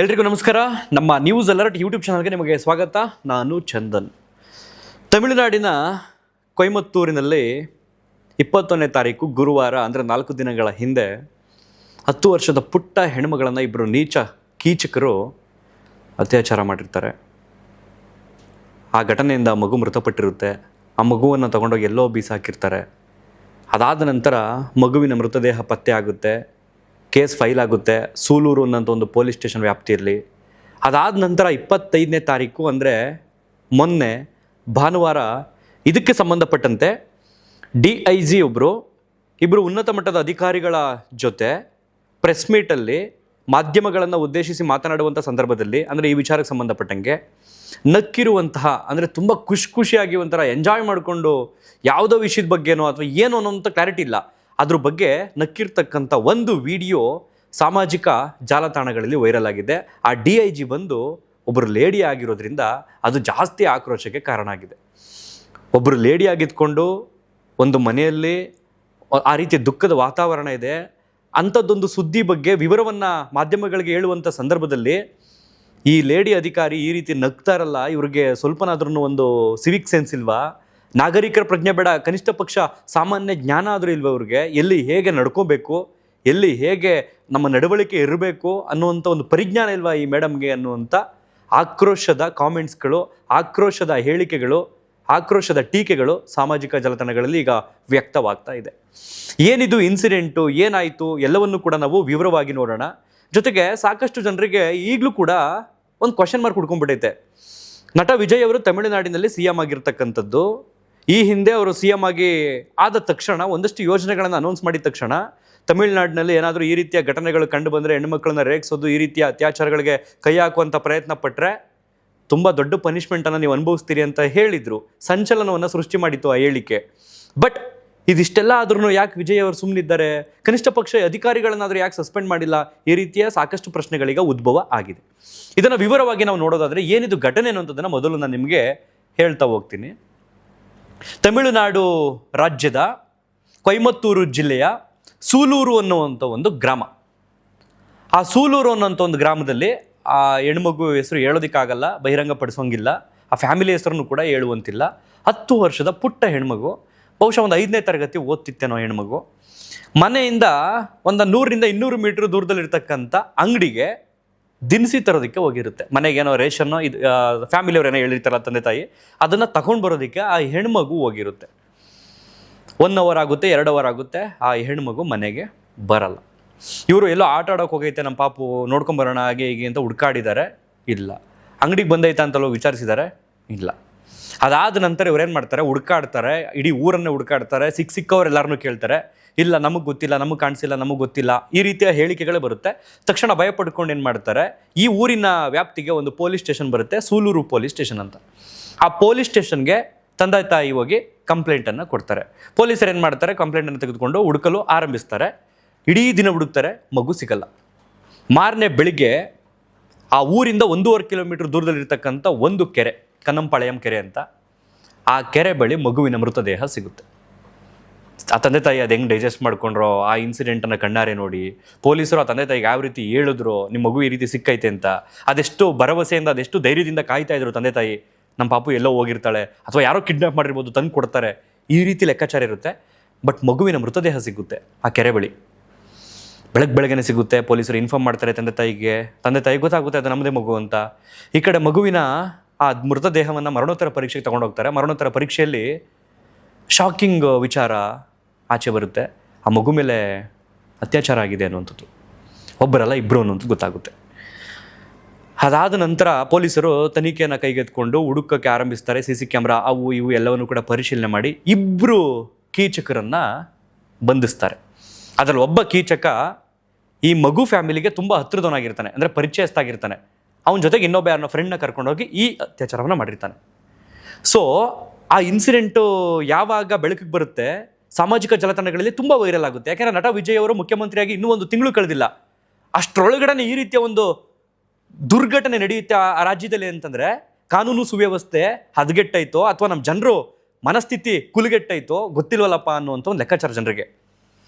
ಎಲ್ರಿಗೂ ನಮಸ್ಕಾರ. ನಮ್ಮ ನ್ಯೂಸ್ ಅಲರ್ಟ್ ಯೂಟ್ಯೂಬ್ ಚಾನಲ್ಗೆ ನಿಮಗೆ ಸ್ವಾಗತ. ನಾನು ಚಂದನ್. ತಮಿಳುನಾಡಿನ ಕೊಯಮತ್ತೂರಿನಲ್ಲಿ 21ನೇ ತಾರೀಕು ಗುರುವಾರ, ಅಂದರೆ 4 ದಿನಗಳ ಹಿಂದೆ 10 ವರ್ಷದ ಪುಟ್ಟ ಹೆಣ್ಮಗಳನ್ನು ಇಬ್ಬರು ನೀಚ ಕೀಚಕರು ಅತ್ಯಾಚಾರ ಮಾಡಿರ್ತಾರೆ. ಆ ಘಟನೆಯಿಂದ ಮಗು ಮೃತಪಟ್ಟಿರುತ್ತೆ. ಆ ಮಗುವನ್ನು ತಗೊಂಡೋಗಿ ಎಲ್ಲೋ ಬೀಸಾಕಿರ್ತಾರೆ. ಅದಾದ ನಂತರ ಮಗುವಿನ ಮೃತದೇಹ ಪತ್ತೆ ಆಗುತ್ತೆ. ಕೇಸ್ ಫೈಲ್ ಆಗುತ್ತೆ ಸೂಲೂರು ಅನ್ನೋಂಥ ಒಂದು ಪೊಲೀಸ್ ಸ್ಟೇಷನ್ ವ್ಯಾಪ್ತಿಯಲ್ಲಿ. ಅದಾದ ನಂತರ 25ನೇ ತಾರೀಕು, ಅಂದರೆ ಮೊನ್ನೆ ಭಾನುವಾರ, ಇದಕ್ಕೆ ಸಂಬಂಧಪಟ್ಟಂತೆ DIG ಇಬ್ಬರು ಉನ್ನತ ಮಟ್ಟದ ಅಧಿಕಾರಿಗಳ ಜೊತೆ ಪ್ರೆಸ್ ಮೀಟಲ್ಲಿ ಮಾಧ್ಯಮಗಳನ್ನು ಉದ್ದೇಶಿಸಿ ಮಾತನಾಡುವಂಥ ಸಂದರ್ಭದಲ್ಲಿ, ಅಂದರೆ ಈ ವಿಚಾರಕ್ಕೆ ಸಂಬಂಧಪಟ್ಟಂಗೆ ನಕ್ಕಿರುವಂತಹ, ಅಂದರೆ ತುಂಬ ಖುಷಿಯಾಗಿ ಒಂಥರ ಎಂಜಾಯ್ ಮಾಡಿಕೊಂಡು ಯಾವುದೋ ವಿಷಯದ ಬಗ್ಗೆನೋ ಅಥವಾ ಏನೋ ಅನ್ನೋಂಥ ಕ್ಲಾರಿಟಿ ಇಲ್ಲ, ಅದ್ರ ಬಗ್ಗೆ ನಕ್ಕಿರ್ತಕ್ಕಂಥ ಒಂದು ವಿಡಿಯೋ ಸಾಮಾಜಿಕ ಜಾಲತಾಣಗಳಲ್ಲಿ ವೈರಲ್ ಆಗಿದೆ. ಆ DIG ಬಂದು ಒಬ್ಬರು ಲೇಡಿ ಆಗಿರೋದ್ರಿಂದ ಅದು ಜಾಸ್ತಿ ಆಕ್ರೋಶಕ್ಕೆ ಕಾರಣ ಆಗಿದೆ. ಒಬ್ಬರು ಲೇಡಿ ಆಗಿದ್ಕೊಂಡು ಒಂದು ಮನೆಯಲ್ಲಿ ಆ ರೀತಿಯ ದುಃಖದ ವಾತಾವರಣ ಇದೆ. ಅಂಥದ್ದೊಂದು ಸುದ್ದಿ ಬಗ್ಗೆ ವಿವರವನ್ನು ಮಾಧ್ಯಮಗಳಿಗೆ ಹೇಳುವಂಥ ಸಂದರ್ಭದಲ್ಲಿ ಈ ಲೇಡಿ ಅಧಿಕಾರಿ ಈ ರೀತಿ ನಗ್ತಾರಲ್ಲ, ಇವ್ರಿಗೆ ಸ್ವಲ್ಪನಾದ್ರೂ ಒಂದು ಸಿವಿಕ್ ಸೆನ್ಸ್ ಇಲ್ವಾ? ನಾಗರಿಕರ ಪ್ರಜ್ಞೆ ಬೇಡ, ಕನಿಷ್ಠ ಪಕ್ಷ ಸಾಮಾನ್ಯ ಜ್ಞಾನ ಆದರೂ ಇಲ್ವ ಇವ್ರಿಗೆ? ಎಲ್ಲಿ ಹೇಗೆ ನಡ್ಕೋಬೇಕು, ಎಲ್ಲಿ ಹೇಗೆ ನಮ್ಮ ನಡವಳಿಕೆ ಇರಬೇಕು ಅನ್ನುವಂಥ ಒಂದು ಪರಿಜ್ಞಾನ ಇಲ್ವಾ ಈ ಮೇಡಮ್ಗೆ ಅನ್ನುವಂಥ ಆಕ್ರೋಶದ ಕಾಮೆಂಟ್ಸ್ಗಳು, ಆಕ್ರೋಶದ ಹೇಳಿಕೆಗಳು, ಆಕ್ರೋಶದ ಟೀಕೆಗಳು ಸಾಮಾಜಿಕ ಜಾಲತಾಣಗಳಲ್ಲಿ ಈಗ ವ್ಯಕ್ತವಾಗ್ತಾ ಇದೆ. ಏನಿದು ಇನ್ಸಿಡೆಂಟು, ಏನಾಯಿತು ಎಲ್ಲವನ್ನು ಕೂಡ ನಾವು ವಿವರವಾಗಿ ನೋಡೋಣ. ಜೊತೆಗೆ ಸಾಕಷ್ಟು ಜನರಿಗೆ ಈಗಲೂ ಕೂಡ ಒಂದು ಕ್ವಶನ್ ಮಾರ್ಕ್ ಹುಡ್ಕೊಂಡ್ಬಿಟ್ಟೈತೆ. ನಟ ವಿಜಯ್ ಅವರು ತಮಿಳುನಾಡಿನಲ್ಲಿ CM ಆಗಿರ್ತಕ್ಕಂಥದ್ದು. ಈ ಹಿಂದೆ ಅವರು CM ಆದ ತಕ್ಷಣ ಒಂದಷ್ಟು ಯೋಜನೆಗಳನ್ನು ಅನೌನ್ಸ್ ಮಾಡಿದ ತಕ್ಷಣ ತಮಿಳುನಾಡಿನಲ್ಲಿ ಏನಾದರೂ ಈ ರೀತಿಯ ಘಟನೆಗಳು ಕಂಡು ಬಂದರೆ, ಹೆಣ್ಣುಮಕ್ಕಳನ್ನ ರೇಗಿಸೋದು, ಈ ರೀತಿಯ ಅತ್ಯಾಚಾರಗಳಿಗೆ ಕೈ ಹಾಕುವಂಥ ಪ್ರಯತ್ನ ಪಟ್ಟರೆ ತುಂಬ ದೊಡ್ಡ ಪನಿಷ್ಮೆಂಟನ್ನು ನೀವು ಅನುಭವಿಸ್ತೀರಿ ಅಂತ ಹೇಳಿದರು. ಸಂಚಲನವನ್ನು ಸೃಷ್ಟಿ ಮಾಡಿತ್ತು ಆ ಹೇಳಿಕೆ. ಬಟ್ ಇದಿಷ್ಟೆಲ್ಲ ಆದ್ರೂ ಯಾಕೆ ವಿಜಯ್ ಅವರು ಸುಮ್ಮನಿದ್ದಾರೆ? ಕನಿಷ್ಠ ಪಕ್ಷ ಅಧಿಕಾರಿಗಳನ್ನಾದರೂ ಯಾಕೆ ಸಸ್ಪೆಂಡ್ ಮಾಡಿಲ್ಲ? ಈ ರೀತಿಯ ಸಾಕಷ್ಟು ಪ್ರಶ್ನೆಗಳೀಗ ಉದ್ಭವ ಆಗಿದೆ. ಇದನ್ನು ವಿವರವಾಗಿ ನಾವು ನೋಡೋದಾದರೆ ಏನಿದು ಘಟನೆ ಅನ್ನೋಂಥದ್ದನ್ನು ಮೊದಲು ನಾನು ನಿಮಗೆ ಹೇಳ್ತಾ ಹೋಗ್ತೀನಿ. ತಮಿಳುನಾಡು ರಾಜ್ಯದ ಕೊಯಮತ್ತೂರು ಜಿಲ್ಲೆಯ ಸೂಲೂರು ಅನ್ನುವಂಥ ಒಂದು ಗ್ರಾಮ. ಆ ಸೂಲೂರು ಅನ್ನೋಂಥ ಒಂದು ಗ್ರಾಮದಲ್ಲಿ ಆ ಹೆಣ್ಮಗು ಹೆಸರು ಹೇಳೋದಕ್ಕಾಗಲ್ಲ, ಬಹಿರಂಗ ಪಡಿಸೋಂಗಿಲ್ಲ. ಆ ಫ್ಯಾಮಿಲಿ ಹೆಸರನ್ನು ಕೂಡ ಹೇಳುವಂತಿಲ್ಲ. 10 ವರ್ಷದ ಪುಟ್ಟ ಹೆಣ್ಮಗು, ಬಹುಶಃ ಒಂದು 5ನೇ ತರಗತಿ ಓದ್ತಿತ್ತೇನೋ ಹೆಣ್ಮಗು. ಮನೆಯಿಂದ ಒಂದು 100ರಿಂದ 200 ಮೀಟ್ರ್ ದೂರದಲ್ಲಿರ್ತಕ್ಕಂಥ ಅಂಗಡಿಗೆ ದಿನಸಿ ತರೋದಕ್ಕೆ ಹೋಗಿರುತ್ತೆ. ಮನೆಗೇನೋ ರೇಷನ್ನು, ಇದು ಫ್ಯಾಮಿಲಿಯವ್ರೇನೋ ಹೇಳಿರ್ತಾರಲ್ಲ ತಂದೆ ತಾಯಿ, ಅದನ್ನು ತಗೊಂಡು ಬರೋದಕ್ಕೆ ಆ ಹೆಣ್ಮಗು ಹೋಗಿರುತ್ತೆ. 1 ಅವರ್ ಆಗುತ್ತೆ, 2 ಅವರ್ ಆಗುತ್ತೆ, ಆ ಹೆಣ್ಮಗು ಮನೆಗೆ ಬರಲ್ಲ. ಇವರು ಎಲ್ಲೋ ಆಟ ಆಡೋಕೆ ಹೋಗೈತೆ, ನಮ್ಮ ಪಾಪು ನೋಡ್ಕೊಂಬರೋಣ ಹಾಗೆ ಹೀಗೆ ಅಂತ ಹುಡ್ಕಾಡಿದ್ದಾರೆ, ಇಲ್ಲ. ಅಂಗಡಿಗೆ ಬಂದೈತೆ ಅಂತಲೋ ವಿಚಾರಿಸಿದ್ದಾರೆ, ಇಲ್ಲ. ಅದಾದ ನಂತರ ಇವ್ರೇನು ಮಾಡ್ತಾರೆ, ಹುಡ್ಕಾಡ್ತಾರೆ, ಇಡೀ ಊರನ್ನೇ ಹುಡ್ಕಾಡ್ತಾರೆ, ಸಿಕ್ಕವರೆಲ್ಲರನ್ನೂ ಕೇಳ್ತಾರೆ, ಇಲ್ಲ ನಮಗೆ ಗೊತ್ತಿಲ್ಲ, ನಮಗೆ ಕಾಣಿಸಿಲ್ಲ, ನಮಗೆ ಗೊತ್ತಿಲ್ಲ, ಈ ರೀತಿಯ ಹೇಳಿಕೆಗಳೇ ಬರುತ್ತೆ. ತಕ್ಷಣ ಭಯ ಪಡ್ಕೊಂಡು ಏನು ಮಾಡ್ತಾರೆ, ಈ ಊರಿನ ವ್ಯಾಪ್ತಿಗೆ ಒಂದು ಪೊಲೀಸ್ ಸ್ಟೇಷನ್ ಬರುತ್ತೆ, ಸೂಲೂರು ಪೊಲೀಸ್ ಸ್ಟೇಷನ್ ಅಂತ. ಆ ಪೊಲೀಸ್ ಸ್ಟೇಷನ್ಗೆ ತಂದೆ ತಾಯಿ ಹೋಗಿ ಕಂಪ್ಲೇಂಟನ್ನು ಕೊಡ್ತಾರೆ. ಪೊಲೀಸರು ಏನು ಮಾಡ್ತಾರೆ, ಕಂಪ್ಲೇಂಟನ್ನು ತೆಗೆದುಕೊಂಡು ಹುಡುಕಲು ಆರಂಭಿಸ್ತಾರೆ. ಇಡೀ ದಿನ ಹುಡುಕ್ತಾರೆ, ಮಗು ಸಿಗಲ್ಲ. ಮಾರನೇ ಬೆಳಿಗ್ಗೆ ಆ ಊರಿಂದ 1.5 ಕಿಲೋಮೀಟರ್ ದೂರದಲ್ಲಿರ್ತಕ್ಕಂಥ ಒಂದು ಕೆರೆ, ಕನ್ನಂಪಾಳ್ಯಂ ಕೆರೆ ಅಂತ, ಆ ಕೆರೆ ಬಳಿ ಮಗುವಿನ ಮೃತದೇಹ ಸಿಗುತ್ತೆ. ಆ ತಂದೆ ತಾಯಿ ಅದು ಹೆಂಗೆ ಡೈಜೆಸ್ಟ್ ಮಾಡ್ಕೊಂಡ್ರೋ, ಆ ಇನ್ಸಿಡೆಂಟನ್ನು ಕಣ್ಣಾರೆ ನೋಡಿ, ಪೊಲೀಸರು ಆ ತಂದೆ ತಾಯಿಗೆ ಯಾವ ರೀತಿ ಹೇಳಿದ್ರು ನಿಮ್ಮ ಮಗು ಈ ರೀತಿ ಸಿಕ್ಕೈತೆ ಅಂತ, ಅದೆಷ್ಟು ಭರವಸೆಯಿಂದ, ಅದೆಷ್ಟು ಧೈರ್ಯದಿಂದ ಕಾಯ್ತಾ ಇದ್ರು ತಂದೆ ತಾಯಿ. ನಮ್ಮ ಪಾಪು ಎಲ್ಲೋ ಹೋಗಿರ್ತಾಳೆ ಅಥವಾ ಯಾರೋ ಕಿಡ್ನಾಪ್ ಮಾಡಿರ್ಬೋದು, ತಂದು ಕೊಡ್ತಾರೆ, ಈ ರೀತಿ ಲೆಕ್ಕಾಚಾರ ಇರುತ್ತೆ. ಬಟ್ ಮಗುವಿನ ಮೃತದೇಹ ಸಿಗುತ್ತೆ ಆ ಕೆರೆ ಬಳಿ. ಬೆಳಗ್ಗೆನೇ ಸಿಗುತ್ತೆ. ಪೊಲೀಸರು ಇನ್ಫಾರ್ಮ್ ಮಾಡ್ತಾರೆ ತಂದೆ ತಾಯಿಗೆ ಗೊತ್ತಾಗುತ್ತೆ ಅದು ನಮ್ಮದೇ ಮಗು ಅಂತ. ಈ ಕಡೆ ಮಗುವಿನ ಆ ಮೃತದೇಹವನ್ನು ಮರಣೋತ್ತರ ಪರೀಕ್ಷೆಗೆ ತಗೊಂಡೋಗ್ತಾರೆ. ಮರಣೋತ್ತರ ಪರೀಕ್ಷೆಯಲ್ಲಿ ಶಾಕಿಂಗ್ ವಿಚಾರ ಆಚೆ ಬರುತ್ತೆ. ಆ ಮಗು ಮೇಲೆ ಅತ್ಯಾಚಾರ ಆಗಿದೆ ಅನ್ನುವಂಥದ್ದು. ಒಬ್ಬರಲ್ಲ, ಇಬ್ಬರು ಅನ್ನುವಂಥದ್ದು ಗೊತ್ತಾಗುತ್ತೆ. ಅದಾದ ನಂತರ ಪೊಲೀಸರು ತನಿಖೆಯನ್ನು ಕೈಗೆತ್ತಿಕೊಂಡು ಹುಡುಕಕ್ಕೆ ಆರಂಭಿಸ್ತಾರೆ. CC ಕ್ಯಾಮ್ರಾ ಅವು ಇವು ಎಲ್ಲವನ್ನು ಕೂಡ ಪರಿಶೀಲನೆ ಮಾಡಿ 2 ಕೀಚಕರನ್ನು ಬಂಧಿಸ್ತಾರೆ. ಅದರಲ್ಲಿ ಒಬ್ಬ ಕೀಚಕ ಈ ಮಗು ಫ್ಯಾಮಿಲಿಗೆ ತುಂಬ ಹತ್ತಿರದವನಾಗಿರ್ತಾನೆ, ಅಂದರೆ ಪರಿಚಯಸ್ಥಾಗಿರ್ತಾನೆ. ಅವನ ಜೊತೆಗೆ ಇನ್ನೊಬ್ಬ ಯಾರನ್ನ ಫ್ರೆಂಡ್ನ ಕರ್ಕೊಂಡೋಗಿ ಈ ಅತ್ಯಾಚಾರವನ್ನು ಮಾಡಿರ್ತಾನೆ. ಸೊ ಆ ಇನ್ಸಿಡೆಂಟು ಯಾವಾಗ ಬೆಳಕಿಗೆ ಬರುತ್ತೆ, ಸಾಮಾಜಿಕ ಜಾಲತಾಣಗಳಲ್ಲಿ ತುಂಬ ವೈರಲ್ ಆಗುತ್ತೆ. ಯಾಕೆಂದರೆ ನಟ ವಿಜಯ್ ಅವರು ಮುಖ್ಯಮಂತ್ರಿಯಾಗಿ ಇನ್ನೂ 1 ತಿಂಗಳು ಕಳೆದಿಲ್ಲ. ಅಷ್ಟರೊಳಗಡೆ ಈ ರೀತಿಯ ಒಂದು ದುರ್ಘಟನೆ ನಡೆಯುತ್ತೆ ಆ ರಾಜ್ಯದಲ್ಲಿ ಅಂತಂದರೆ ಕಾನೂನು ಸುವ್ಯವಸ್ಥೆ ಹದಗೆಟ್ಟೈತೋ ಅಥವಾ ನಮ್ಮ ಜನರು ಮನಸ್ಥಿತಿ ಕುಲುಗೆಟ್ಟೈತೋ ಗೊತ್ತಿಲ್ವಲ್ಲಪ್ಪ ಅನ್ನುವಂಥ ಒಂದು ಲೆಕ್ಕಾಚಾರ ಜನರಿಗೆ.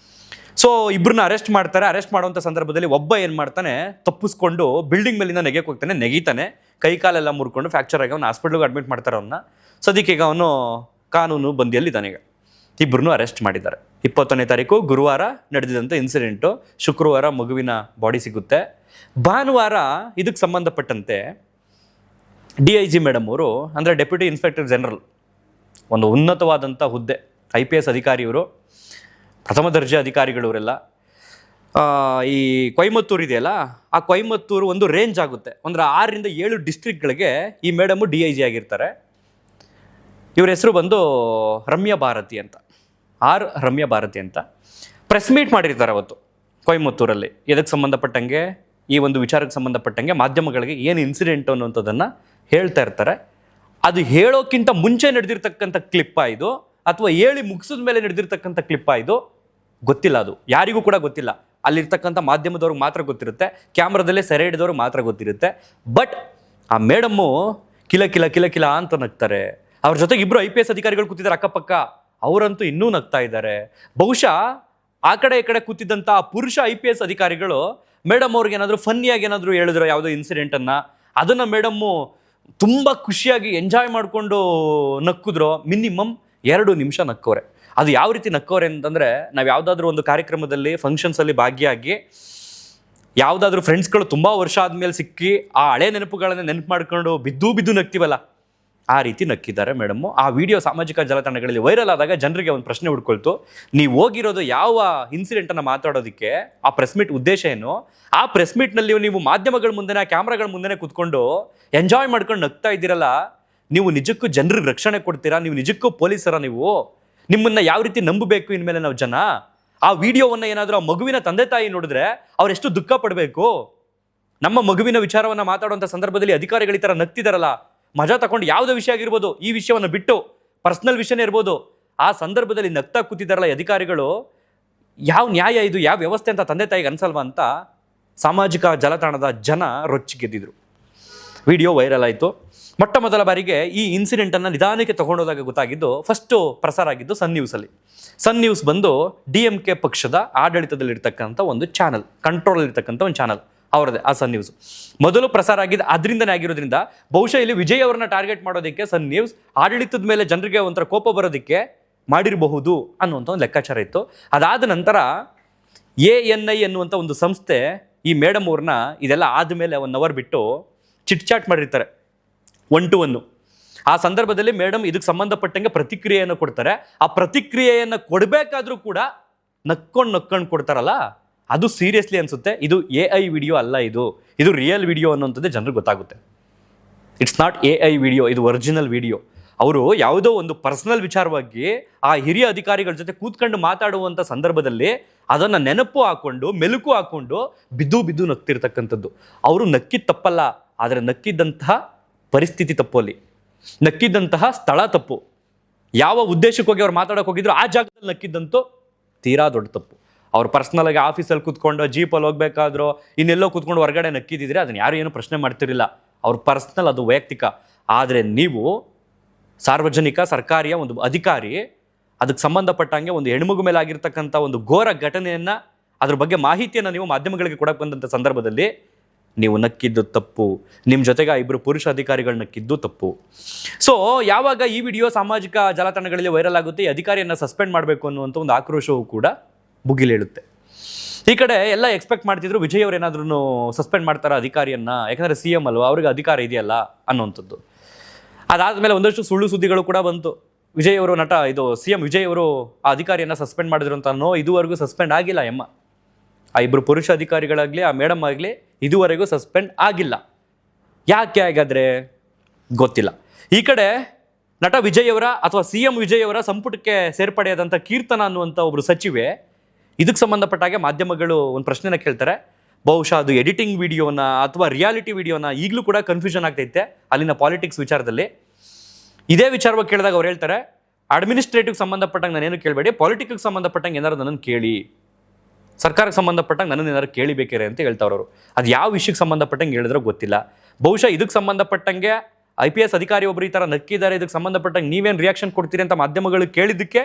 ಸೊ ಇಬ್ಬರನ್ನ ಅರೆಸ್ಟ್ ಮಾಡ್ತಾರೆ. ಅರೆಸ್ಟ್ ಮಾಡುವಂಥ ಸಂದರ್ಭದಲ್ಲಿ ಒಬ್ಬ ಏನು ಮಾಡ್ತಾನೆ, ತಪ್ಪಿಸ್ಕೊಂಡು ಬಿಲ್ಡಿಂಗ್ ಮೇಲಿಂದ ನೆಗೆಯಕ್ಕೆ ಹೋಗ್ತಾನೆ, ನೆಗೀತಾನೆ, ಕೈ ಕಾಲೆಲ್ಲ ಮುರ್ಕೊಂಡು ಫ್ರಾಕ್ಚರ್ ಆಗಿ ಅವನು ಹಾಸ್ಪಿಟ್ಲಿಗೆ ಅಡ್ಮಿಟ್ ಮಾಡ್ತಾರೆ. ಅವನ್ನ ಸದ್ಯಕ್ಕೆ ಈಗ ಅವನು ಕಾನೂನು ಬಂದಿಯಲ್ಲಿದ್ದಾನೆ. ಈಗ ಇಬ್ಬರನ್ನೂ ಅರೆಸ್ಟ್ ಮಾಡಿದ್ದಾರೆ. 20ನೇ ತಾರೀಕು ಗುರುವಾರ ನಡೆದಿದ್ದಂಥ ಇನ್ಸಿಡೆಂಟು. ಶುಕ್ರವಾರ ಮಗುವಿನ ಬಾಡಿ ಸಿಗುತ್ತೆ. ಭಾನುವಾರ ಇದಕ್ಕೆ ಸಂಬಂಧಪಟ್ಟಂತೆ DIG ಮೇಡಮ್ ಅವರು, ಅಂದರೆ ಡೆಪ್ಯೂಟಿ ಇನ್ಸ್ಪೆಕ್ಟರ್ ಜನರಲ್, ಒಂದು ಉನ್ನತವಾದಂಥ ಹುದ್ದೆ, IPS ಅಧಿಕಾರಿಯವರು, ಪ್ರಥಮ ದರ್ಜೆ ಅಧಿಕಾರಿಗಳವರೆಲ್ಲ. ಈ ಕೊಯಮತ್ತೂರು ಇದೆಯಲ್ಲ, ಆ ಕೊಯಮತ್ತೂರು ಒಂದು ರೇಂಜ್ ಆಗುತ್ತೆ. ಒಂದು 6ರಿಂದ 7 ಡಿಸ್ಟ್ರಿಕ್ಟ್ಗಳಿಗೆ ಈ ಮೇಡಮು DIG ಆಗಿರ್ತಾರೆ. ಇವ್ರ ಹೆಸರು ಬಂದು ರಮ್ಯಾ ಭಾರತಿ ಅಂತ, ರಮ್ಯಾ ಭಾರತಿ ಅಂತ. ಪ್ರೆಸ್ ಮೀಟ್ ಮಾಡಿರ್ತಾರೆ ಅವತ್ತು ಕೊಯಮತ್ತೂರಲ್ಲಿ. ಇದಕ್ಕೆ ಸಂಬಂಧಪಟ್ಟಂಗೆ, ಈ ಒಂದು ವಿಚಾರಕ್ಕೆ ಸಂಬಂಧಪಟ್ಟಂಗೆ ಮಾಧ್ಯಮಗಳಿಗೆ ಏನು ಇನ್ಸಿಡೆಂಟ್ ಅನ್ನುವಂಥದ್ದನ್ನು ಹೇಳ್ತಾ ಇರ್ತಾರೆ. ಅದು ಹೇಳೋಕ್ಕಿಂತ ಮುಂಚೆ ನಡೆದಿರ್ತಕ್ಕಂಥ ಕ್ಲಿಪ್ಪ ಇದು, ಅಥವಾ ಹೇಳಿ ಮುಗಿಸಿದ ಮೇಲೆ ನಡೆದಿರ್ತಕ್ಕಂಥ ಕ್ಲಿಪ್ಪ ಇದು, ಗೊತ್ತಿಲ್ಲ. ಅದು ಯಾರಿಗೂ ಕೂಡ ಗೊತ್ತಿಲ್ಲ. ಅಲ್ಲಿರ್ತಕ್ಕಂಥ ಮಾಧ್ಯಮದವ್ರಿಗೆ ಮಾತ್ರ ಗೊತ್ತಿರುತ್ತೆ, ಕ್ಯಾಮ್ರಾದಲ್ಲೇ ಸೆರೆ ಹಿಡಿದವ್ರಿಗೆ ಮಾತ್ರ ಗೊತ್ತಿರುತ್ತೆ. ಬಟ್ ಆ ಮೇಡಮ್ಮು ಕಿಲ ಕಿಲ ಕಿಲ ಕಿಲ ಅಂತ ನಗ್ತಾರೆ. ಅವ್ರ ಜೊತೆಗೆ ಇಬ್ಬರು IPS ಅಧಿಕಾರಿಗಳು ಕೂತಿದ್ದಾರೆ ಅಕ್ಕಪಕ್ಕ, ಅವರಂತೂ ಇನ್ನೂ ನಗ್ತಾ ಇದ್ದಾರೆ. ಬಹುಶಃ ಆ ಕಡೆ ಈ ಕಡೆ ಕೂತಿದ್ದಂಥ ಪುರುಷ IPS ಅಧಿಕಾರಿಗಳು ಮೇಡಮ್ ಅವ್ರಿಗೆ ಏನಾದರೂ ಫನ್ನಿಯಾಗಿ ಏನಾದರೂ ಹೇಳಿದ್ರು ಯಾವುದೋ ಇನ್ಸಿಡೆಂಟನ್ನು, ಅದನ್ನು ಮೇಡಮ್ಮು ತುಂಬ ಖುಷಿಯಾಗಿ ಎಂಜಾಯ್ ಮಾಡಿಕೊಂಡು ನಕ್ಕಿದ್ರು. ಮಿನಿಮಮ್ 2 ನಿಮಿಷ ನಕ್ಕವ್ರೆ. ಅದು ಯಾವ ರೀತಿ ನಕ್ಕವ್ರೆ ಅಂತಂದರೆ, ನಾವು ಯಾವುದಾದ್ರೂ ಒಂದು ಕಾರ್ಯಕ್ರಮದಲ್ಲಿ, ಫಂಕ್ಷನ್ಸಲ್ಲಿ ಭಾಗಿಯಾಗಿ ಯಾವುದಾದ್ರೂ ಫ್ರೆಂಡ್ಸ್ಗಳು ತುಂಬ ವರ್ಷ ಆದಮೇಲೆ ಸಿಕ್ಕಿ ಆ ಹಳೆ ನೆನಪುಗಳನ್ನು ನೆನಪು ಮಾಡ್ಕೊಂಡು ಬಿದ್ದು ನಗ್ತೀವಲ್ಲ, ಆ ರೀತಿ ನಕ್ಕಿದ್ದಾರೆ ಮೇಡಮ್ಮು. ಆ ವಿಡಿಯೋ ಸಾಮಾಜಿಕ ಜಾಲತಾಣಗಳಲ್ಲಿ ವೈರಲ್ ಆದಾಗ ಜನರಿಗೆ ಒಂದು ಪ್ರಶ್ನೆ ಹುಡ್ಕೊಳ್ತು, ನೀವು ಹೋಗಿರೋದು ಯಾವ ಇನ್ಸಿಡೆಂಟನ್ನು ಮಾತಾಡೋದಕ್ಕೆ? ಆ ಪ್ರೆಸ್ ಮೀಟ್ ಉದ್ದೇಶ ಏನು? ಆ ಪ್ರೆಸ್ ಮೀಟ್ನಲ್ಲಿ ನೀವು ಮಾಧ್ಯಮಗಳ ಮುಂದೆ, ಕ್ಯಾಮ್ರಾಗಳ ಮುಂದೆ ಕೂತ್ಕೊಂಡು ಎಂಜಾಯ್ ಮಾಡ್ಕೊಂಡು ನಗ್ತಾ ಇದ್ದೀರಲ್ಲ, ನೀವು ನಿಜಕ್ಕೂ ಜನರಿಗೆ ರಕ್ಷಣೆ ಕೊಡ್ತೀರಾ? ನೀವು ನಿಜಕ್ಕೂ ಪೊಲೀಸರ? ನೀವು ನಿಮ್ಮನ್ನು ಯಾವ ರೀತಿ ನಂಬಬೇಕು ಇನ್ಮೇಲೆ ನಾವು ಜನ? ಆ ವಿಡಿಯೋವನ್ನು ಏನಾದರೂ ಆ ಮಗುವಿನ ತಂದೆ ತಾಯಿ ನೋಡಿದ್ರೆ ಅವರೆಷ್ಟು ದುಃಖ ಪಡಬೇಕು. ನಮ್ಮ ಮಗುವಿನ ವಿಚಾರವನ್ನು ಮಾತಾಡುವಂಥ ಸಂದರ್ಭದಲ್ಲಿ ಅಧಿಕಾರಿಗಳು ಈ ಥರ ನಗ್ತಿದಾರಲ್ಲ, ಮಜಾ ತಗೊಂಡು ಯಾವುದೇ ವಿಷಯ ಆಗಿರ್ಬೋದು, ಈ ವಿಷಯವನ್ನು ಬಿಟ್ಟು ಪರ್ಸ್ನಲ್ ವಿಷಯನೇ ಇರ್ಬೋದು, ಆ ಸಂದರ್ಭದಲ್ಲಿ ನಗ್ತಾ ಕೂತಿದ್ದಾರಲ್ಲ ಅಧಿಕಾರಿಗಳು, ಯಾವ ನ್ಯಾಯ ಇದು, ಯಾವ ವ್ಯವಸ್ಥೆ ಅಂತ ತಂದೆ ತಾಯಿಗೆ ಅನ್ಸಲ್ವಾ ಅಂತ ಸಾಮಾಜಿಕ ಜಾಲತಾಣದ ಜನ ರೊಚ್ಚಿಗೆದ್ದಿದ್ರು. ವಿಡಿಯೋ ವೈರಲ್ ಆಯಿತು. ಮೊಟ್ಟ ಮೊದಲ ಬಾರಿಗೆ ಈ ಇನ್ಸಿಡೆಂಟನ್ನು ನಿಧಾನಕ್ಕೆ ತಗೊಂಡೋದಾಗ ಗೊತ್ತಾಗಿದ್ದು, ಫಸ್ಟು ಪ್ರಸಾರ ಆಗಿದ್ದು ಸನ್ ನ್ಯೂಸಲ್ಲಿ. ಸನ್ ನ್ಯೂಸ್ ಬಂದು DMK ಪಕ್ಷದ ಆಡಳಿತದಲ್ಲಿರ್ತಕ್ಕಂಥ ಒಂದು ಚಾನಲ್, ಕಂಟ್ರೋಲಲ್ಲಿರ್ತಕ್ಕಂಥ ಒಂದು ಚಾನಲ್ ಅವರದೇ, ಆ ಸನ್ ನ್ಯೂಸ್ ಮೊದಲು ಪ್ರಸಾರ ಆಗಿದ್ದು ಅದರಿಂದನೇ ಆಗಿರೋದ್ರಿಂದ ಬಹುಶಃ ಇಲ್ಲಿ ವಿಜಯ್ ಅವರನ್ನ ಟಾರ್ಗೆಟ್ ಮಾಡೋದಕ್ಕೆ ಸನ್ ನ್ಯೂಸ್ ಆಡಳಿತದ ಮೇಲೆ ಜನರಿಗೆ ಒಂಥರ ಕೋಪ ಬರೋದಕ್ಕೆ ಮಾಡಿರಬಹುದು ಅನ್ನುವಂಥ ಒಂದು ಲೆಕ್ಕಾಚಾರ ಇತ್ತು. ಅದಾದ ನಂತರ ANI ಅನ್ನುವಂಥ ಒಂದು ಸಂಸ್ಥೆ ಈ ಮೇಡಮ್ ಅವ್ರನ್ನ ಇದೆಲ್ಲ ಆದಮೇಲೆ 1 ಅವರ್ ಬಿಟ್ಟು ಚಿಟ್ ಮಾಡಿರ್ತಾರೆ 1 to 1. ಆ ಸಂದರ್ಭದಲ್ಲಿ ಮೇಡಮ್ ಇದಕ್ಕೆ ಸಂಬಂಧಪಟ್ಟಂಗೆ ಪ್ರತಿಕ್ರಿಯೆಯನ್ನು ಕೊಡ್ತಾರೆ. ಆ ಪ್ರತಿಕ್ರಿಯೆಯನ್ನು ಕೊಡಬೇಕಾದ್ರೂ ಕೂಡ ನಕ್ಕೊಂಡು ಕೊಡ್ತಾರಲ್ಲ, ಅದು ಸೀರಿಯಸ್ಲಿ ಅನಿಸುತ್ತೆ. ಇದು AI ವಿಡಿಯೋ ಅಲ್ಲ, ಇದು ರಿಯಲ್ ವಿಡಿಯೋ ಅನ್ನೋಂಥದ್ದೇ ಜನರಿಗೆ ಗೊತ್ತಾಗುತ್ತೆ. ಇಟ್ಸ್ ನಾಟ್ AI ವಿಡಿಯೋ, ಇದು ಒರಿಜಿನಲ್ ವಿಡಿಯೋ. ಅವರು ಯಾವುದೋ ಒಂದು ಪರ್ಸನಲ್ ವಿಚಾರವಾಗಿ ಆ ಹಿರಿಯ ಅಧಿಕಾರಿಗಳ ಜೊತೆ ಕೂತ್ಕೊಂಡು ಮಾತಾಡುವಂಥ ಸಂದರ್ಭದಲ್ಲಿ ಅದನ್ನು ನೆನಪು ಹಾಕ್ಕೊಂಡು, ಮೆಲುಕು ಹಾಕ್ಕೊಂಡು ಬಿದ್ದು ನಗ್ತಿರ್ತಕ್ಕಂಥದ್ದು. ಅವರು ನಕ್ಕಿದ ತಪ್ಪಲ್ಲ, ಆದರೆ ನಕ್ಕಿದ್ದಂತಹ ಪರಿಸ್ಥಿತಿ ತಪ್ಪು, ಅಲ್ಲಿ ನಕ್ಕಿದ್ದಂತಹ ಸ್ಥಳ ತಪ್ಪು. ಯಾವ ಉದ್ದೇಶಕ್ಕೋಗಿ ಅವ್ರು ಮಾತಾಡೋಕೆ ಹೋಗಿದ್ರು ಆ ಜಾಗದಲ್ಲಿ ನಕ್ಕಿದ್ದಂತೂ ತೀರಾ ದೊಡ್ಡ ತಪ್ಪು. ಅವ್ರು ಪರ್ಸ್ನಲ್ ಆಗಿ ಆಫೀಸಲ್ಲಿ ಕೂತ್ಕೊಂಡು, ಜೀಪಲ್ಲಿ ಹೋಗ್ಬೇಕಾದ್ರೂ, ಇನ್ನೆಲ್ಲೋ ಕೂತ್ಕೊಂಡು ಹೊರಗಡೆ ನಕ್ಕಿದ್ದಿದ್ರೆ ಅದನ್ನು ಯಾರು ಏನು ಪ್ರಶ್ನೆ ಮಾಡ್ತಿರಲಿಲ್ಲ. ಅವ್ರ ಪರ್ಸ್ನಲ್, ಅದು ವೈಯಕ್ತಿಕ. ಆದರೆ ನೀವು ಸಾರ್ವಜನಿಕ, ಸರ್ಕಾರಿಯ ಒಂದು ಅಧಿಕಾರಿ, ಅದಕ್ಕೆ ಸಂಬಂಧಪಟ್ಟಂಗೆ ಒಂದು ಹೆಣ್ಮಗು ಮೇಲೆ ಆಗಿರ್ತಕ್ಕಂಥ ಒಂದು ಘೋರ ಘಟನೆಯನ್ನು, ಅದ್ರ ಬಗ್ಗೆ ಮಾಹಿತಿಯನ್ನು ನೀವು ಮಾಧ್ಯಮಗಳಿಗೆ ಕೊಡಕ್ಕೆ ಬಂದಂಥ ಸಂದರ್ಭದಲ್ಲಿ ನೀವು ನಕ್ಕಿದ್ದು ತಪ್ಪು. ನಿಮ್ಮ ಜೊತೆಗೆ 2 ಪುರುಷ ಅಧಿಕಾರಿಗಳು ನಕ್ಕಿದ್ದು ತಪ್ಪು. ಸೊ ಯಾವಾಗ ಈ ವಿಡಿಯೋ ಸಾಮಾಜಿಕ ಜಾಲತಾಣಗಳಲ್ಲಿ ವೈರಲ್ ಆಗುತ್ತೆ, ಈ ಅಧಿಕಾರಿಯನ್ನು ಸಸ್ಪೆಂಡ್ ಮಾಡಬೇಕು ಅನ್ನುವಂಥ ಒಂದು ಆಕ್ರೋಶವೂ ಕೂಡ ಭುಗಿಲೇಳುತ್ತೆ. ಈ ಕಡೆ ಎಲ್ಲ ಎಕ್ಸ್ಪೆಕ್ಟ್ ಮಾಡ್ತಿದ್ರು ವಿಜಯ್ ಅವ್ರು ಏನಾದ್ರೂ ಸಸ್ಪೆಂಡ್ ಮಾಡ್ತಾರೆ ಅಧಿಕಾರಿಯನ್ನು, ಯಾಕಂದರೆ CM ಅಲ್ವಾ, ಅವ್ರಿಗೆ ಅಧಿಕಾರ ಇದೆಯಲ್ಲ ಅನ್ನೋವಂಥದ್ದು. ಅದಾದಮೇಲೆ ಒಂದಷ್ಟು ಸುಳ್ಳು ಸುದ್ದಿಗಳು ಕೂಡ ಬಂತು. ವಿಜಯ್ ಅವರು, ನಟ ಇದು CM ವಿಜಯ್ ಅವರು ಆ ಅಧಿಕಾರಿಯನ್ನು ಸಸ್ಪೆಂಡ್ ಮಾಡಿದ್ರು ಅಂತ. ಇದುವರೆಗೂ ಸಸ್ಪೆಂಡ್ ಆಗಿಲ್ಲ ಆ 2 ಪುರುಷ ಅಧಿಕಾರಿಗಳಾಗಲಿ, ಆ ಮೇಡಮ್ ಆಗಲಿ ಇದುವರೆಗೂ ಸಸ್ಪೆಂಡ್ ಆಗಿಲ್ಲ. ಯಾಕೆ ಹಾಗಾದರೆ ಗೊತ್ತಿಲ್ಲ. ಈ ಕಡೆ ನಟ ವಿಜಯ್ ಅವರ ಅಥವಾ CM ವಿಜಯ್ ಅವರ ಸಂಪುಟಕ್ಕೆ ಸೇರ್ಪಡೆಯಾದಂಥ ಕೀರ್ತನ ಅನ್ನುವಂಥ ಒಬ್ಬರು ಸಚಿವೆ, ಇದಕ್ಕೆ ಸಂಬಂಧಪಟ್ಟಾಗೆ ಮಾಧ್ಯಮಗಳು ಒಂದು ಪ್ರಶ್ನೆನ ಕೇಳ್ತಾರೆ. ಬಹುಶಃ ಅದು ಎಡಿಟಿಂಗ್ ವಿಡಿಯೋನ ಅಥವಾ ರಿಯಾಲಿಟಿ ವಿಡಿಯೋನ, ಈಗಲೂ ಕೂಡ ಕನ್ಫ್ಯೂಷನ್ ಆಗ್ತೈತೆ ಅಲ್ಲಿನ ಪಾಲಿಟಿಕ್ಸ್ ವಿಚಾರದಲ್ಲಿ. ಇದೇ ವಿಚಾರವಾಗಿ ಕೇಳಿದಾಗ ಅವ್ರು ಹೇಳ್ತಾರೆ, ಅಡ್ಮಿನಿಸ್ಟ್ರೇಟಿವ್ ಸಂಬಂಧಪಟ್ಟಂಗೆ ನಾನೇನು ಕೇಳಬೇಡಿ, ಪಾಲಿಟಿಕ್ಗೆ ಸಂಬಂಧಪಟ್ಟಂಗೆ ಏನಾದ್ರು ನನ್ನನ್ನು ಕೇಳಿ, ಸರ್ಕಾರಕ್ಕೆ ಸಂಬಂಧಪಟ್ಟಂಗೆ ನನ್ನನ್ನು ಏನಾದ್ರು ಕೇಳಿಬೇಕೇರೆ ಅಂತ ಹೇಳ್ತಾವ್ರವರು. ಅದು ಯಾವ ವಿಷಯಕ್ಕೆ ಸಂಬಂಧಪಟ್ಟಂಗೆ ಹೇಳಿದ್ರೆ ಗೊತ್ತಿಲ್ಲ. ಬಹುಶಃ ಇದಕ್ಕೆ ಸಂಬಂಧಪಟ್ಟಂಗೆ IPS ಅಧಿಕಾರಿ ಒಬ್ಬರು ಈ ಥರ ನಕ್ಕಿದ್ದಾರೆ, ಇದಕ್ಕೆ ಸಂಬಂಧಪಟ್ಟಂಗೆ ನೀವೇನು ರಿಯಾಕ್ಷನ್ ಕೊಡ್ತೀರಿ ಅಂತ ಮಾಧ್ಯಮಗಳು ಕೇಳಿದ್ದಕ್ಕೆ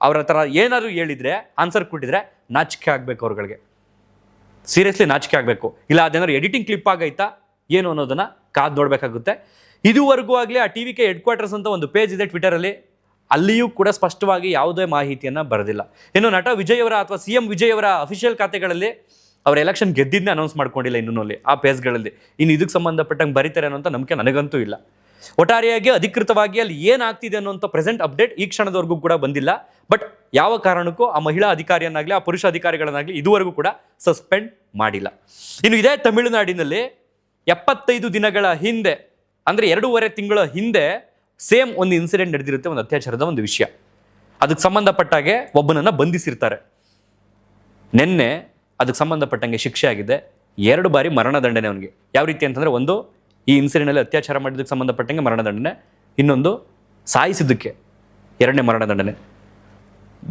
ಅವ್ರ ಹತ್ರ ಏನಾದ್ರು ಹೇಳಿದರೆ ಆನ್ಸರ್ ಕೊಟ್ಟಿದ್ರೆ ನಾಚಿಕೆ ಆಗಬೇಕು ಅವ್ರುಗಳಿಗೆ. ಸೀರಿಯಸ್ಲಿ ನಾಚಿಕೆ ಆಗಬೇಕು. ಇಲ್ಲ ಅದೇನಾದ್ರು ಎಡಿಟಿಂಗ್ ಕ್ಲಿಪ್ ಆಗೈತಾ ಏನು ಅನ್ನೋದನ್ನು ಕಾದು ನೋಡಬೇಕಾಗುತ್ತೆ. ಇದುವರೆಗೂ ಆಗಲಿ ಆ TVK ಹೆಡ್ ಕ್ವಾರ್ಟರ್ಸ್ ಅಂತ ಒಂದು ಪೇಜ್ ಇದೆ ಟ್ವಿಟರಲ್ಲಿ, ಅಲ್ಲಿಯೂ ಕೂಡ ಸ್ಪಷ್ಟವಾಗಿ ಯಾವುದೇ ಮಾಹಿತಿಯನ್ನು ಬರೆದಿಲ್ಲ. ಇನ್ನು ನಟ ವಿಜಯ್ ಅವರ ಅಥವಾ CM ವಿಜಯ್ ಅವರ ಅಫಿಷಿಯಲ್ ಖಾತೆಗಳಲ್ಲಿ ಅವ್ರ ಎಲೆಕ್ಷನ್ ಗೆದ್ದಿದ್ದನ್ನೇ ಅನೌನ್ಸ್ ಮಾಡ್ಕೊಂಡಿಲ್ಲ ಇನ್ನೂ ಆ ಪೇಜ್ಗಳಲ್ಲಿ. ಇನ್ನು ಇದಕ್ಕೆ ಸಂಬಂಧಪಟ್ಟಂಗೆ ಬರೀತಾರೆ ಅನ್ನೋಂಥ ನಂಬಿಕೆ ನನಗಂತೂ ಇಲ್ಲ. ಒಟ್ಟಾರೆಯಾಗಿ ಅಧಿಕೃತವಾಗಿ ಅಲ್ಲಿ ಏನಾಗ್ತಿದೆ ಅನ್ನೋಂಥ ಪ್ರೆಸೆಂಟ್ ಅಪ್ಡೇಟ್ ಈ ಕ್ಷಣದವರೆಗೂ ಕೂಡ ಬಂದಿಲ್ಲ. ಬಟ್ ಯಾವ ಕಾರಣಕ್ಕೂ ಆ ಮಹಿಳಾ ಅಧಿಕಾರಿಯನ್ನಾಗಲಿ ಆ ಪುರುಷ ಅಧಿಕಾರಿಗಳನ್ನಾಗಲಿ ಇದುವರೆಗೂ ಕೂಡ ಸಸ್ಪೆಂಡ್ ಮಾಡಿಲ್ಲ. ಇನ್ನು ಇದೇ ತಮಿಳುನಾಡಿನಲ್ಲಿ 75 ದಿನಗಳ ಹಿಂದೆ, ಅಂದರೆ 2.5 ತಿಂಗಳ ಹಿಂದೆ ಸೇಮ್ ಒಂದು ಇನ್ಸಿಡೆಂಟ್ ನಡೆದಿರುತ್ತೆ, ಒಂದು ಅತ್ಯಾಚಾರದ ಒಂದು ವಿಷಯ. ಅದಕ್ಕೆ ಸಂಬಂಧಪಟ್ಟಾಗೆ ಒಬ್ಬನನ್ನು ಬಂಧಿಸಿರ್ತಾರೆ. ನಿನ್ನೆ ಅದಕ್ಕೆ ಸಂಬಂಧಪಟ್ಟಂಗೆ ಶಿಕ್ಷೆ ಆಗಿದೆ. 2 ಬಾರಿ ಮರಣದಂಡನೆ ಅವನಿಗೆ. ಯಾವ ರೀತಿ ಅಂತಂದರೆ, ಒಂದು ಈ ಇನ್ಸಿಡೆಂಟಲ್ಲಿ ಅತ್ಯಾಚಾರ ಮಾಡಿದ್ದಕ್ಕೆ ಸಂಬಂಧಪಟ್ಟಂಗೆ ಮರಣದಂಡನೆ, ಇನ್ನೊಂದು ಸಾಯಿಸಿದ್ದಕ್ಕೆ 2ನೇ ಮರಣದಂಡನೆ.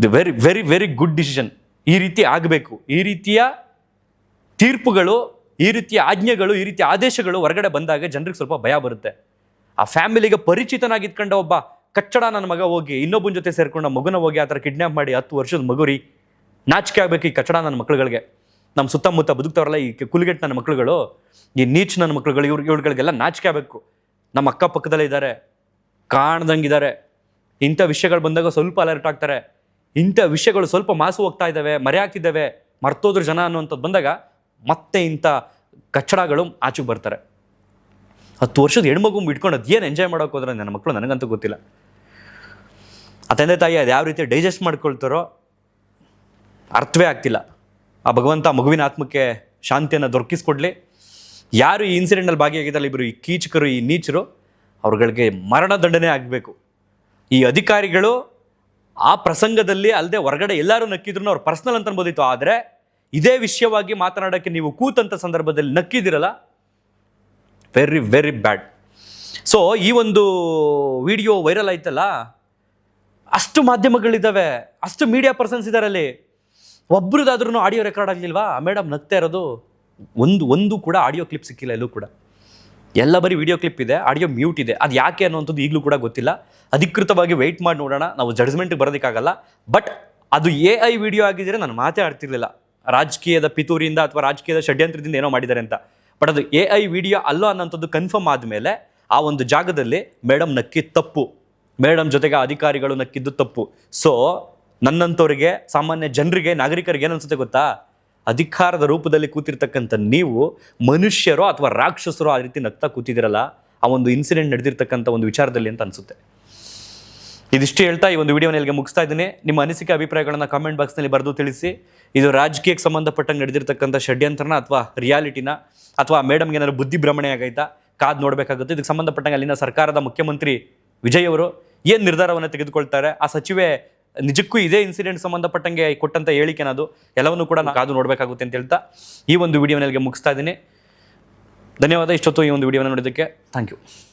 The very very very good decision. ಈ ರೀತಿ ಆಗಬೇಕು. ಈ ರೀತಿಯ ತೀರ್ಪುಗಳು, ಈ ರೀತಿಯ ಆಜ್ಞೆಗಳು, ಈ ರೀತಿಯ ಆದೇಶಗಳು ಹೊರಗಡೆ ಬಂದಾಗ ಜನರಿಗೆ ಸ್ವಲ್ಪ ಭಯ ಬರುತ್ತೆ. ಆ ಫ್ಯಾಮಿಲಿಗೆ ಪರಿಚಿತನಾಗಿದ್ಕೊಂಡ ಒಬ್ಬ ಕಚ್ಚಡ ನನ್ನ ಮಗ ಹೋಗಿ ಇನ್ನೊಬ್ಬನ ಜೊತೆ ಸೇರ್ಕೊಂಡ ಮಗುನ ಹೋಗಿ ಆ ಥರ ಕಿಡ್ನ್ಯಾಪ್ ಮಾಡಿ 10 ವರ್ಷದ ಮಗುರಿ, ನಾಚಿಕೆ ಆಗಬೇಕು ಈ ಕಚ್ಚಡ ನನ್ನ ಮಕ್ಕಳುಗಳಿಗೆ. ನಮ್ಮ ಸುತ್ತಮುತ್ತ ಬದುಕ್ತವ್ರಲ್ಲ ಈ ಕುಲಿಗೆಟ್ ನನ್ನ ಮಕ್ಕಳುಗಳು, ಈ ನೀಚ್ ನನ್ನ ಮಕ್ಕಳುಗಳು, ಇವ್ರುಗಳಿಗೆಲ್ಲ ನಾಚಿಕೆ ಆಗಬೇಕು. ನಮ್ಮ ಅಕ್ಕಪಕ್ಕದಲ್ಲೇ ಇದ್ದಾರೆ, ಕಾಣ್ದಂಗಿದ್ದಾರೆ. ಇಂಥ ವಿಷಯಗಳು ಬಂದಾಗ ಸ್ವಲ್ಪ ಅಲರ್ಟ್ ಆಗ್ತಾರೆ. ಇಂಥ ವಿಷಯಗಳು ಸ್ವಲ್ಪ ಮಾಸು ಹೋಗ್ತಾ ಇದ್ದಾವೆ, ಮರೆ ಆಗ್ತಿದ್ದಾವೆ, ಮರ್ತೋದ್ರ ಜನ ಅನ್ನುವಂಥದ್ದು ಬಂದಾಗ ಮತ್ತೆ ಇಂಥ ಕಚ್ಚಡಗಳು ಆಚೆಗೆ ಬರ್ತಾರೆ. 10 ವರ್ಷದ ಹೆಣ್ಮಗು ಇಟ್ಕೊಂಡು ಅದು ಏನು ಎಂಜಾಯ್ ಮಾಡೋಕೆ ಹೋದ್ರೆ ನನ್ನ ಮಕ್ಕಳು ನನಗಂತೂ ಗೊತ್ತಿಲ್ಲ. ಆ ತಂದೆ ತಾಯಿ ಅದು ಯಾವ ರೀತಿ ಡೈಜೆಸ್ಟ್ ಮಾಡ್ಕೊಳ್ತಾರೋ ಅರ್ಥವೇ ಆಗ್ತಿಲ್ಲ. ಆ ಭಗವಂತ ಮಗುವಿನ ಆತ್ಮಕ್ಕೆ ಶಾಂತಿಯನ್ನು ದೊರಕಿಸ್ಕೊಡ್ಲಿ. ಯಾರು ಈ ಇನ್ಸಿಡೆಂಟಲ್ಲಿ ಭಾಗಿಯಾಗಿದ್ದಲ್ಲ, ಇಬ್ಬರು ಈ ಕೀಚಕರು, ಈ ನೀಚರು, ಅವ್ರುಗಳಿಗೆ ಮರಣದಂಡನೆ ಆಗಬೇಕು. ಈ ಅಧಿಕಾರಿಗಳು ಆ ಪ್ರಸಂಗದಲ್ಲಿ ಅಲ್ಲದೆ ಹೊರಗಡೆ ಎಲ್ಲರೂ ನಕ್ಕಿದ್ರು ಅವ್ರು ಪರ್ಸ್ನಲ್ ಅಂತ ಅನ್ಬೋದಿತ್ತು. ಆದರೆ ಇದೇ ವಿಷಯವಾಗಿ ಮಾತನಾಡೋಕ್ಕೆ ನೀವು ಕೂತಂಥ ಸಂದರ್ಭದಲ್ಲಿ ನಕ್ಕಿದಿರಲ್ಲ, ವೆರಿ ವೆರಿ ಬ್ಯಾಡ್. ಸೊ ಈ ಒಂದು ವಿಡಿಯೋ ವೈರಲ್ ಆಯ್ತಲ್ಲ, ಅಷ್ಟು ಮಾಧ್ಯಮಗಳಿದ್ದಾವೆ, ಅಷ್ಟು ಮೀಡಿಯಾ ಪರ್ಸನ್ಸ್ ಇದ್ದಾರೆ ಅಲ್ಲಿ. ಒಬ್ರದಾದ್ರೂ ಆಡಿಯೋ ರೆಕಾರ್ಡ್ ಆಗಲಿಲ್ವಾ? ಮೇಡಮ್ ನಗ್ತಾ ಇರೋದು, ಒಂದು ಕೂಡ ಆಡಿಯೋ ಕ್ಲಿಪ್ ಸಿಕ್ಕಿಲ್ಲ ಎಲ್ಲೂ ಕೂಡ. ಎಲ್ಲ ಬರೀ ವಿಡಿಯೋ ಕ್ಲಿಪ್ ಇದೆ, ಆಡಿಯೋ ಮ್ಯೂಟ್ ಇದೆ. ಅದು ಯಾಕೆ ಅನ್ನೋಂಥದ್ದು ಈಗಲೂ ಕೂಡ ಗೊತ್ತಿಲ್ಲ. ಅಧಿಕೃತವಾಗಿ ವೆಯ್ಟ್ ಮಾಡಿ ನೋಡೋಣ. ನಾವು ಜಡ್ಜ್ಮೆಂಟ್ಗೆ ಬರೋದಕ್ಕಾಗಲ್ಲ. ಬಟ್ ಅದು AI ವಿಡಿಯೋ ಆಗಿದ್ದರೆ ನಾನು ಮಾತೇ ಆಡ್ತಿರ್ಲಿಲ್ಲ. ರಾಜಕೀಯದ ಪಿತೂರಿಯಿಂದ ಅಥವಾ ರಾಜಕೀಯದ ಷಡ್ಯಂತ್ರದಿಂದ ಏನೋ ಮಾಡಿದ್ದಾರೆ ಅಂತ. ಬಟ್ ಅದು AI ವಿಡಿಯೋ ಅಲ್ಲೋ ಅನ್ನೋಂಥದ್ದು ಕನ್ಫರ್ಮ್ ಆದಮೇಲೆ ಆ ಒಂದು ಜಾಗದಲ್ಲಿ ಮೇಡಮ್ ನಕ್ಕಿದ್ದು ತಪ್ಪು, ಮೇಡಮ್ ಜೊತೆಗೆ ಅಧಿಕಾರಿಗಳು ನಕ್ಕಿದ್ದು ತಪ್ಪು. ಸೊ ನನ್ನಂಥವ್ರಿಗೆ, ಸಾಮಾನ್ಯ ಜನರಿಗೆ, ನಾಗರಿಕರಿಗೆ ಏನನ್ಸುತ್ತೆ ಗೊತ್ತಾ? ಅಧಿಕಾರದ ರೂಪದಲ್ಲಿ ಕೂತಿರ್ತಕ್ಕಂಥ ನೀವು ಮನುಷ್ಯರೋ ಅಥವಾ ರಾಕ್ಷಸರೋ ಆ ರೀತಿ ನಗ್ತಾ ಕೂತಿದ್ದೀರಲ್ಲ, ಆ ಒಂದು ಇನ್ಸಿಡೆಂಟ್ ನಡೆದಿರ್ತಕ್ಕಂಥ ಒಂದು ವಿಚಾರದಲ್ಲಿ ಅಂತ ಅನಿಸುತ್ತೆ. ಇದಿಷ್ಟು ಹೇಳ್ತಾ ಈ ಒಂದು ವಿಡಿಯೋನ ಇಲ್ಲಿಗೆ ಮುಗಿಸ್ತಾ ಇದ್ದೀನಿ. ನಿಮ್ಮ ಅನಿಸಿಕೆ ಅಭಿಪ್ರಾಯಗಳನ್ನು ಕಾಮೆಂಟ್ ಬಾಕ್ಸ್ನಲ್ಲಿ ಬರೆದು ತಿಳಿಸಿ. ಇದು ರಾಜಕೀಯಕ್ಕೆ ಸಂಬಂಧಪಟ್ಟಂಗೆ ನಡೆದಿರ್ತಕ್ಕಂಥ ಷಡ್ಯಂತ್ರನ ಅಥವಾ ರಿಯಾಲಿಟಿನ, ಅಥವಾ ಮೇಡಮ್ಗೆ ಏನಾದ್ರು ಬುದ್ಧಿ ಭ್ರಮಣೆ ಆಗೈತಾ ಕಾದು ನೋಡಬೇಕಾಗುತ್ತೆ. ಇದಕ್ಕೆ ಸಂಬಂಧಪಟ್ಟಂಗೆ ಅಲ್ಲಿನ ಸರ್ಕಾರದ ಮುಖ್ಯಮಂತ್ರಿ ವಿಜಯ್ ಅವರು ಏನು ನಿರ್ಧಾರವನ್ನು ತೆಗೆದುಕೊಳ್ತಾರೆ, ಆ ಸಚಿವೆ ನಿಜಕ್ಕೂ ಇದೇ ಇನ್ಸಿಡೆಂಟ್ ಸಂಬಂಧಪಟ್ಟಂಗೆ ಕೊಟ್ಟಂಥ ಹೇಳಿಕೆನದು ಎಲ್ಲವನ್ನೂ ಕೂಡ ನಾವು ಕಾದು ನೋಡಬೇಕಾಗುತ್ತೆ ಅಂತ ಹೇಳ್ತಾ ಈ ಒಂದು ವಿಡಿಯೋನ ಇಲ್ಲಿಗೆ ಮುಗಿಸ್ತಾ ಇದ್ದೀನಿ. ಧನ್ಯವಾದ. ಇಷ್ಟೊತ್ತು ಈ ಒಂದು ವಿಡಿಯೋನ ನೋಡೋದಕ್ಕೆ ಥ್ಯಾಂಕ್ ಯು.